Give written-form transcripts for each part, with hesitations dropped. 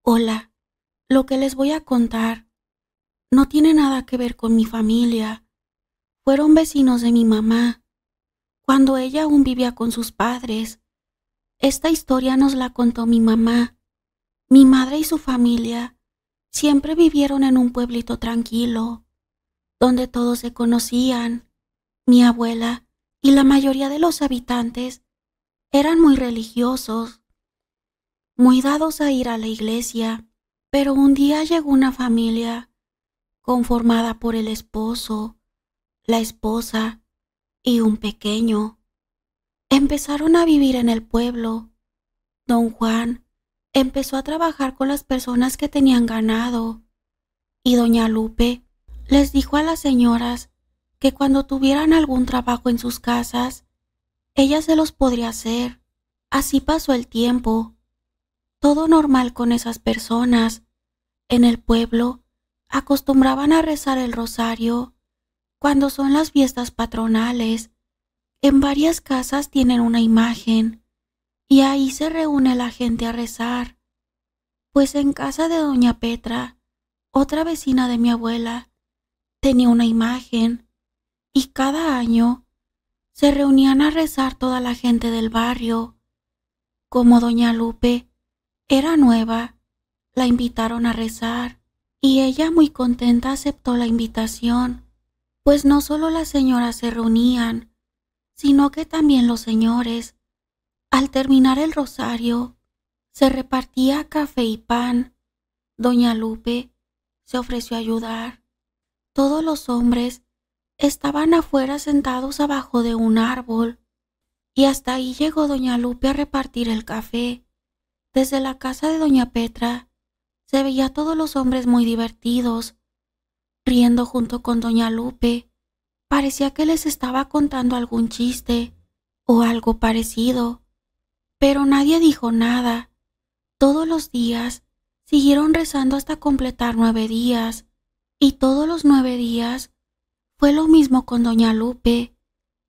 Hola, lo que les voy a contar no tiene nada que ver con mi familia. Fueron vecinos de mi mamá, cuando ella aún vivía con sus padres. Esta historia nos la contó mi mamá. Mi madre y su familia siempre vivieron en un pueblito tranquilo, donde todos se conocían. Mi abuela y la mayoría de los habitantes eran muy religiosos, muy dados a ir a la iglesia. Pero un día llegó una familia conformada por el esposo, la esposa y un pequeño. Empezaron a vivir en el pueblo. Don Juan empezó a trabajar con las personas que tenían ganado, y doña Lupe les dijo a las señoras que cuando tuvieran algún trabajo en sus casas, ella se los podría hacer. Así pasó el tiempo. Todo normal con esas personas. En el pueblo acostumbraban a rezar el rosario cuando son las fiestas patronales. En varias casas tienen una imagen y ahí se reúne la gente a rezar. Pues en casa de doña Petra, otra vecina de mi abuela, tenía una imagen y cada año se reunían a rezar toda la gente del barrio. Como doña Lupe era nueva, la invitaron a rezar y ella muy contenta aceptó la invitación, pues no solo las señoras se reunían, sino que también los señores. Al terminar el rosario, se repartía café y pan. Doña Lupe se ofreció a ayudar. Todos los hombres estaban afuera sentados abajo de un árbol, y hasta ahí llegó doña Lupe a repartir el café. Desde la casa de doña Petra se veía a todos los hombres muy divertidos, riendo junto con doña Lupe. Parecía que les estaba contando algún chiste o algo parecido, pero nadie dijo nada. Todos los días siguieron rezando hasta completar 9 días, y todos los 9 días fue lo mismo con doña Lupe.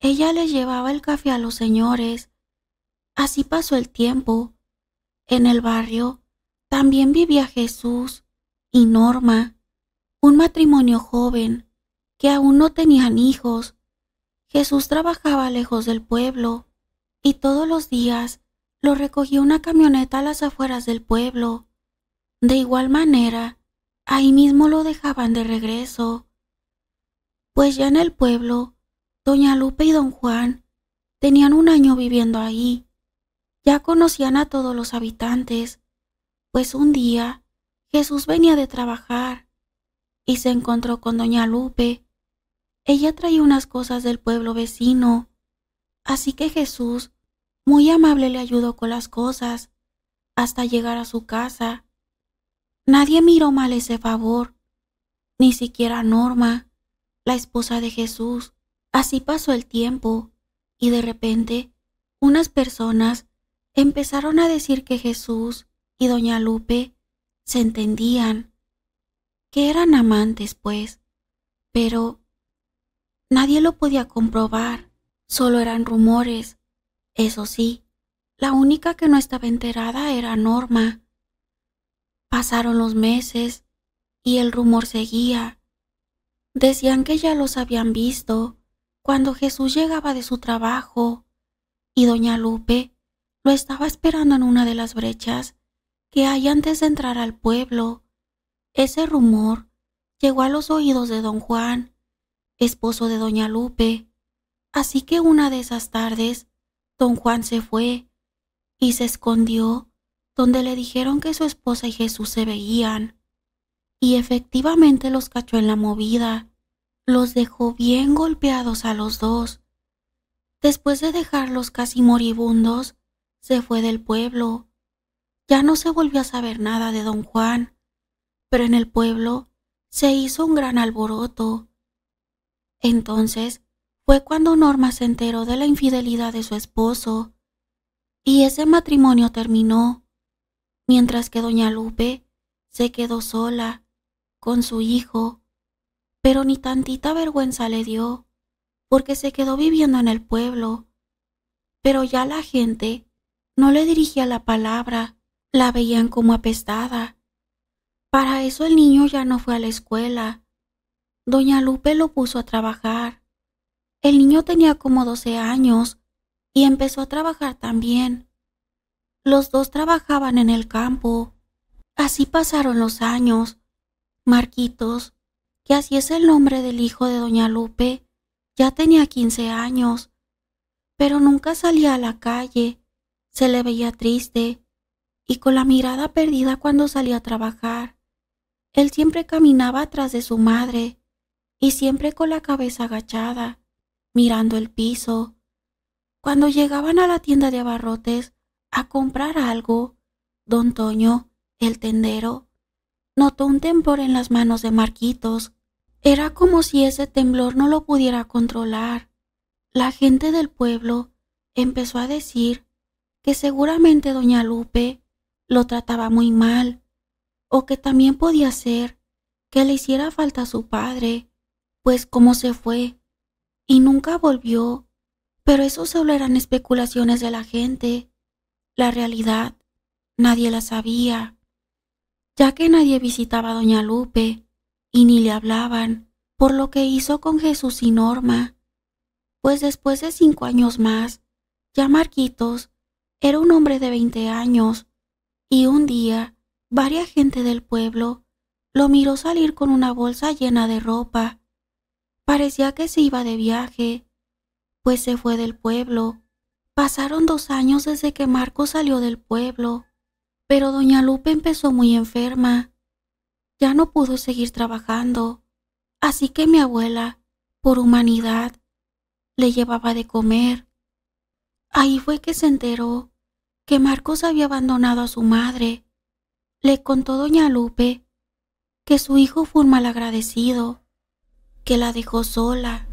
Ella les llevaba el café a los señores. Así pasó el tiempo. En el barrio también vivía Jesús y Norma, un matrimonio joven que aún no tenían hijos. Jesús trabajaba lejos del pueblo y todos los días lo recogía una camioneta a las afueras del pueblo. De igual manera, ahí mismo lo dejaban de regreso. Pues ya en el pueblo, doña Lupe y don Juan tenían un año viviendo ahí. Ya conocían a todos los habitantes, pues un día Jesús venía de trabajar y se encontró con doña Lupe. Ella traía unas cosas del pueblo vecino, así que Jesús, muy amable, le ayudó con las cosas hasta llegar a su casa. Nadie miró mal ese favor, ni siquiera Norma, la esposa de Jesús. Así pasó el tiempo y de repente unas personas empezaron a decir que Jesús y doña Lupe se entendían, que eran amantes, pues, pero nadie lo podía comprobar, solo eran rumores. Eso sí, la única que no estaba enterada era Norma. Pasaron los meses y el rumor seguía. Decían que ya los habían visto cuando Jesús llegaba de su trabajo y doña Lupe lo estaba esperando en una de las brechas que hay antes de entrar al pueblo. Ese rumor llegó a los oídos de don Juan, esposo de doña Lupe, así que una de esas tardes don Juan se fue y se escondió donde le dijeron que su esposa y Jesús se veían, y efectivamente los cachó en la movida. Los dejó bien golpeados a los dos. Después de dejarlos casi moribundos, se fue del pueblo. Ya no se volvió a saber nada de don Juan, pero en el pueblo se hizo un gran alboroto. Entonces fue cuando Norma se enteró de la infidelidad de su esposo, y ese matrimonio terminó, mientras que doña Lupe se quedó sola con su hijo, pero ni tantita vergüenza le dio, porque se quedó viviendo en el pueblo. Pero ya la gente no le dirigía la palabra, la veían como apestada, Para eso el niño ya no fue a la escuela. Doña Lupe lo puso a trabajar. El niño tenía como 12 años y empezó a trabajar también. Los dos trabajaban en el campo. Así pasaron los años. Marquitos, que así es el nombre del hijo de doña Lupe, ya tenía 15 años, pero nunca salía a la calle. Se le veía triste y con la mirada perdida cuando salía a trabajar. Él siempre caminaba atrás de su madre y siempre con la cabeza agachada, mirando el piso. Cuando llegaban a la tienda de abarrotes a comprar algo, don Toño, el tendero, notó un temblor en las manos de Marquitos. Era como si ese temblor no lo pudiera controlar. La gente del pueblo empezó a decir que seguramente doña Lupe lo trataba muy mal, o que también podía ser que le hiciera falta a su padre, pues como se fue y nunca volvió. Pero eso solo eran especulaciones de la gente. La realidad nadie la sabía, ya que nadie visitaba a doña Lupe y ni le hablaban por lo que hizo con Jesús y Norma. Pues después de 5 años más, ya Marquitos era un hombre de 20 años y un día varia gente del pueblo lo miró salir con una bolsa llena de ropa. Parecía que se iba de viaje, pues se fue del pueblo. Pasaron 2 años desde que Marcos salió del pueblo, pero doña Lupe empezó muy enferma. Ya no pudo seguir trabajando, así que mi abuela, por humanidad, le llevaba de comer. Ahí fue que se enteró que Marcos había abandonado a su madre. Le contó doña Lupe que su hijo fue un malagradecido, que la dejó sola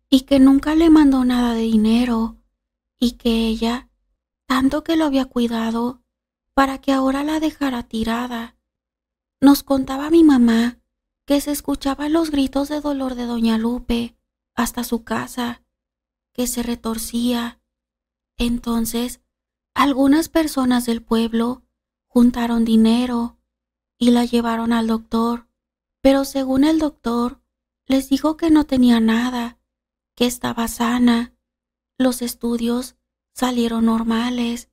y que nunca le mandó nada de dinero, y que ella, tanto que lo había cuidado, para que ahora la dejara tirada. Nos contaba mi mamá que se escuchaban los gritos de dolor de doña Lupe hasta su casa, que se retorcía. Entonces, algunas personas del pueblo juntaron dinero y la llevaron al doctor, pero según el doctor, les dijo que no tenía nada, que estaba sana. Los estudios salieron normales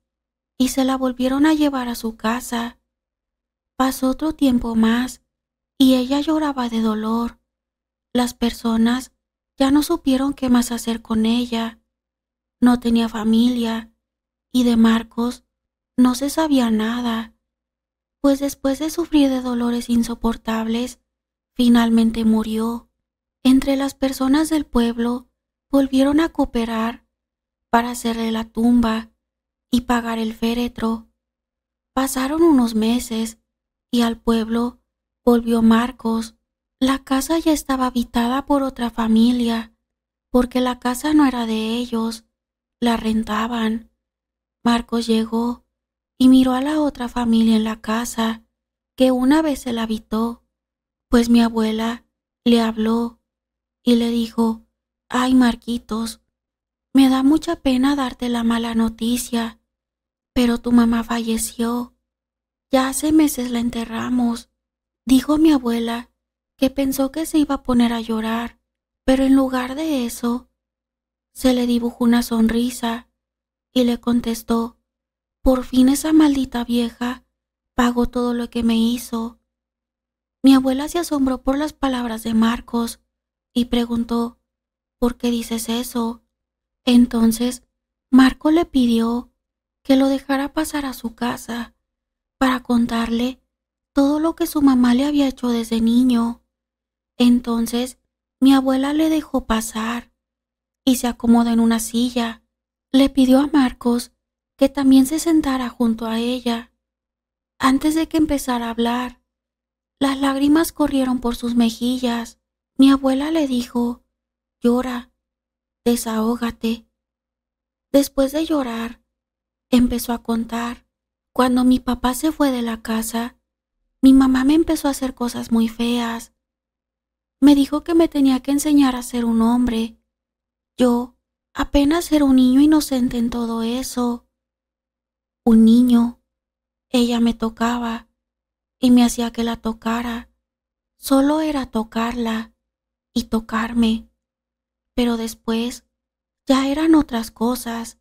y se la volvieron a llevar a su casa. Pasó otro tiempo más y ella lloraba de dolor. Las personas ya no supieron qué más hacer con ella. No tenía familia y de Marcos no se sabía nada, pues después de sufrir de dolores insoportables, finalmente murió. Entre las personas del pueblo volvieron a cooperar para hacerle la tumba y pagar el féretro. Pasaron unos meses y al pueblo volvió Marcos. La casa ya estaba habitada por otra familia, porque la casa no era de ellos, la rentaban. Marcos llegó y miró a la otra familia en la casa, que una vez se la habitó, pues mi abuela le habló y le dijo: «Ay, Marquitos, me da mucha pena darte la mala noticia, pero tu mamá falleció. Ya hace meses la enterramos». Dijo mi abuela que pensó que se iba a poner a llorar, pero en lugar de eso, se le dibujó una sonrisa y le contestó: «Por fin esa maldita vieja pagó todo lo que me hizo». Mi abuela se asombró por las palabras de Marcos y preguntó: «¿Por qué dices eso?». Entonces Marcos le pidió que lo dejara pasar a su casa para contarle todo lo que su mamá le había hecho desde niño. Entonces mi abuela le dejó pasar y se acomodó en una silla. Le pidió a Marcos que también se sentara junto a ella. Antes de que empezara a hablar, las lágrimas corrieron por sus mejillas. Mi abuela le dijo: «Llora, desahógate». Después de llorar, empezó a contar: «Cuando mi papá se fue de la casa, mi mamá me empezó a hacer cosas muy feas. Me dijo que me tenía que enseñar a ser un hombre. Yo apenas era un niño inocente en todo eso. Un niño. Ella me tocaba y me hacía que la tocara. Solo era tocarla y tocarme, pero después ya eran otras cosas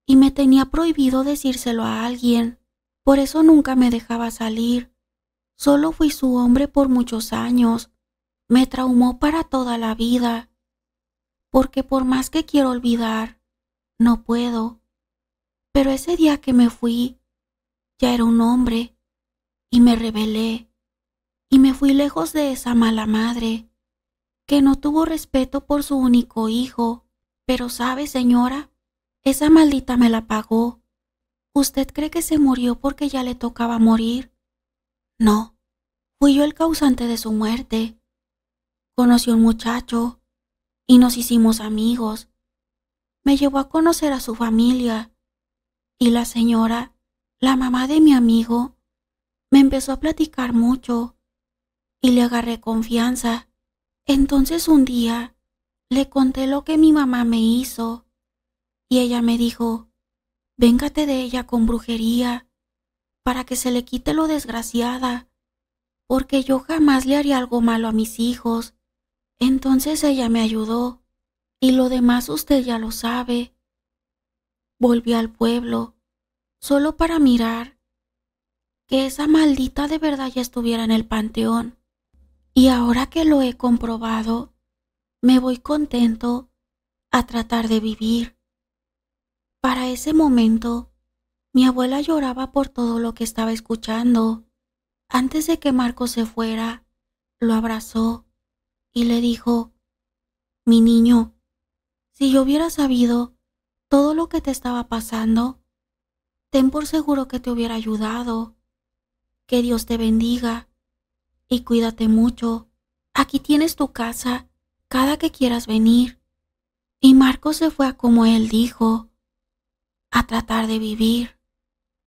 y me tenía prohibido decírselo a alguien. Por eso nunca me dejaba salir. Solo fui su hombre por muchos años. Me traumó para toda la vida, porque por más que quiero olvidar, no puedo. Pero ese día que me fui, ya era un hombre, y me rebelé, y me fui lejos de esa mala madre, que no tuvo respeto por su único hijo. Pero sabe, señora, esa maldita me la pagó. ¿Usted cree que se murió porque ya le tocaba morir? No, fui yo el causante de su muerte. Conocí a un muchacho y nos hicimos amigos. Me llevó a conocer a su familia y la señora, la mamá de mi amigo, me empezó a platicar mucho y le agarré confianza. Entonces un día le conté lo que mi mamá me hizo y ella me dijo: véngate de ella con brujería para que se le quite lo desgraciada, porque yo jamás le haría algo malo a mis hijos. Entonces ella me ayudó y lo demás usted ya lo sabe. Volví al pueblo solo para mirar que esa maldita de verdad ya estuviera en el panteón. Y ahora que lo he comprobado, me voy contento a tratar de vivir. Para ese momento, mi abuela lloraba por todo lo que estaba escuchando. Antes de que Marcos se fuera, lo abrazó y le dijo: mi niño, si yo hubiera sabido todo lo que te estaba pasando, ten por seguro que te hubiera ayudado. Que Dios te bendiga y cuídate mucho. Aquí tienes tu casa cada que quieras venir. Y Marcos se fue a como él dijo, a tratar de vivir.